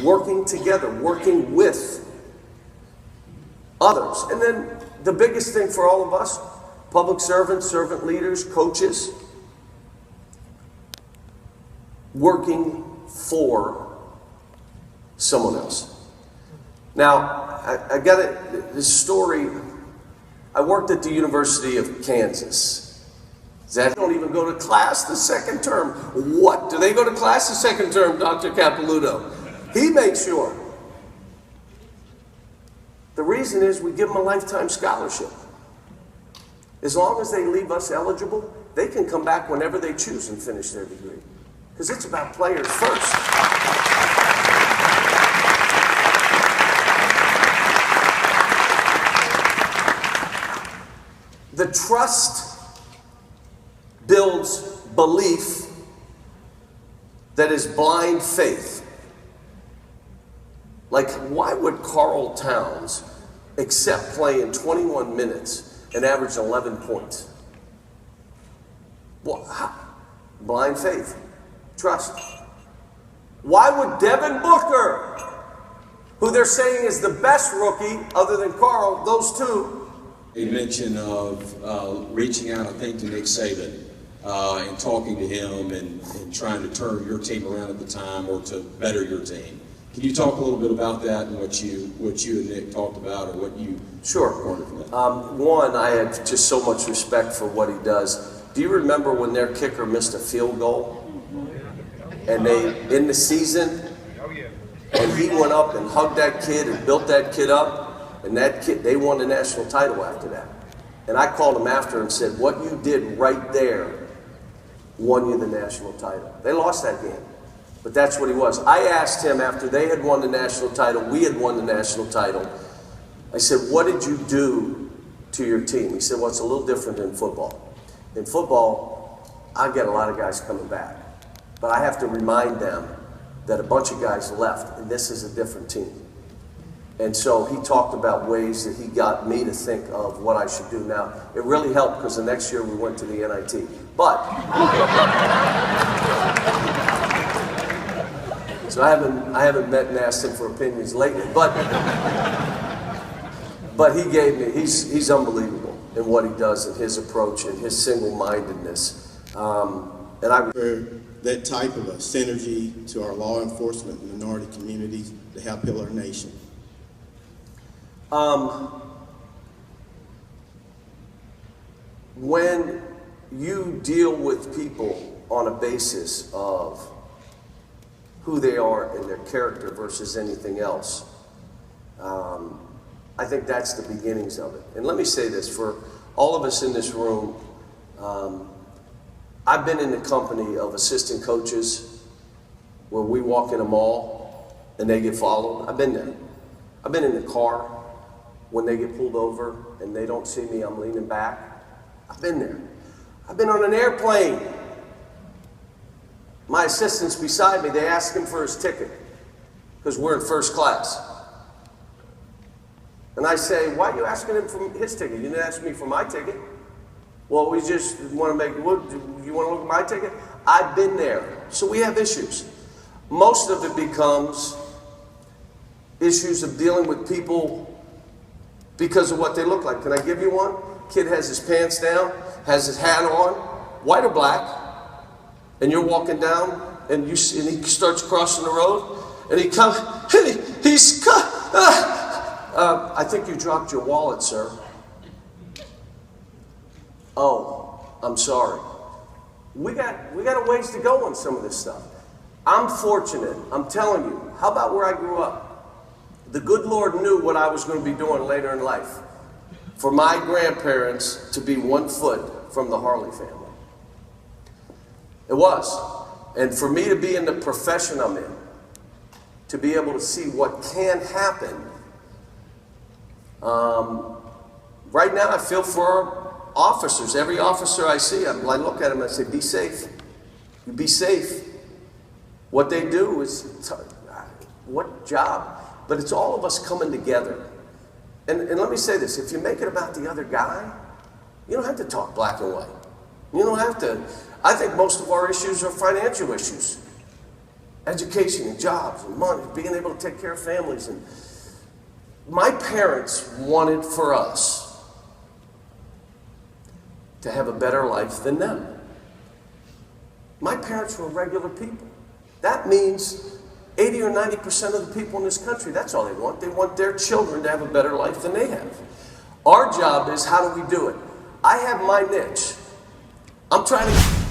working together, working with others. And then the biggest thing for all of us, public servants, servant leaders, coaches, working for someone else. Now, I got this story. I worked at the University of Kansas. They don't even go to class the second term. What? Do they go to class the second term, Dr. Capilouto? He makes sure. The reason is we give them a lifetime scholarship. As long as they leave us eligible, they can come back whenever they choose and finish their degree. Because it's about players first. The trust builds belief that is blind faith. Like, why would Carl Towns accept playing 21 minutes and average 11 points? Well, blind faith. Trust. Why would Devin Booker, who they're saying is the best rookie other than Carl, those two? A mention of reaching out, I think, to Nick Saban and talking to him and trying to turn your team around at the time or to better your team. Can you talk a little bit about that and what you and Nick talked about, or what you learned from that? One, I have just so much respect for what he does. Do you remember when their kicker missed a field goal? And they, in the season, and he went up and hugged that kid and built that kid up, and that kid, they won the national title after that. And I called him after and said, what you did right there won you the national title. They lost that game, but that's what he was. I asked him after they had won the national title, we had won the national title, I said, what did you do to your team? He said, well, it's a little different than football. In football, I get a lot of guys coming back. But I have to remind them that a bunch of guys left, and this is a different team. And so he talked about ways that he got me to think of what I should do now. It really helped because the next year we went to the NIT. But, so I haven't met and asked him for opinions lately, but he gave me, he's unbelievable in what he does and his approach and his single-mindedness. And I that type of a synergy to our law enforcement and minority communities to help heal our nation? When you deal with people on a basis of who they are and their character versus anything else, I think that's the beginnings of it. And let me say this, for all of us in this room, I've been in the company of assistant coaches where we walk in a mall and they get followed. I've been there. I've been in the car when they get pulled over and they don't see me, I'm leaning back. I've been there. I've been on an airplane. My assistant's beside me, they ask him for his ticket because we're in first class. And I say, why are you asking him for his ticket? You didn't ask me for my ticket. Well, we just want to make, you want to look at my ticket? I've been there. So we have issues. Most of it becomes issues of dealing with people because of what they look like. Can I give you one? Kid has his pants down, has his hat on, white or black, and you're walking down and he starts crossing the road and he comes, I think you dropped your wallet, sir. Oh, I'm sorry. We got a ways to go on some of this stuff. I'm fortunate, I'm telling you. How about where I grew up? The good Lord knew what I was going to be doing later in life. For my grandparents to be 1 foot from the Harley family. It was. And for me to be in the profession I'm in, to be able to see what can happen, right now I feel for officers. Every officer I see, I look at them and I say, be safe. You be safe. What they do is, what job? But it's all of us coming together. And let me say this, if you make it about the other guy, you don't have to talk black and white. You don't have to. I think most of our issues are financial issues. education and jobs and money, being able to take care of families. And my parents wanted for us to have a better life than them. My parents were regular people. That means 80 or 90% of the people in this country, that's all they want. They want their children to have a better life than they have. Our job is, how do we do it? I have my niche. I'm trying to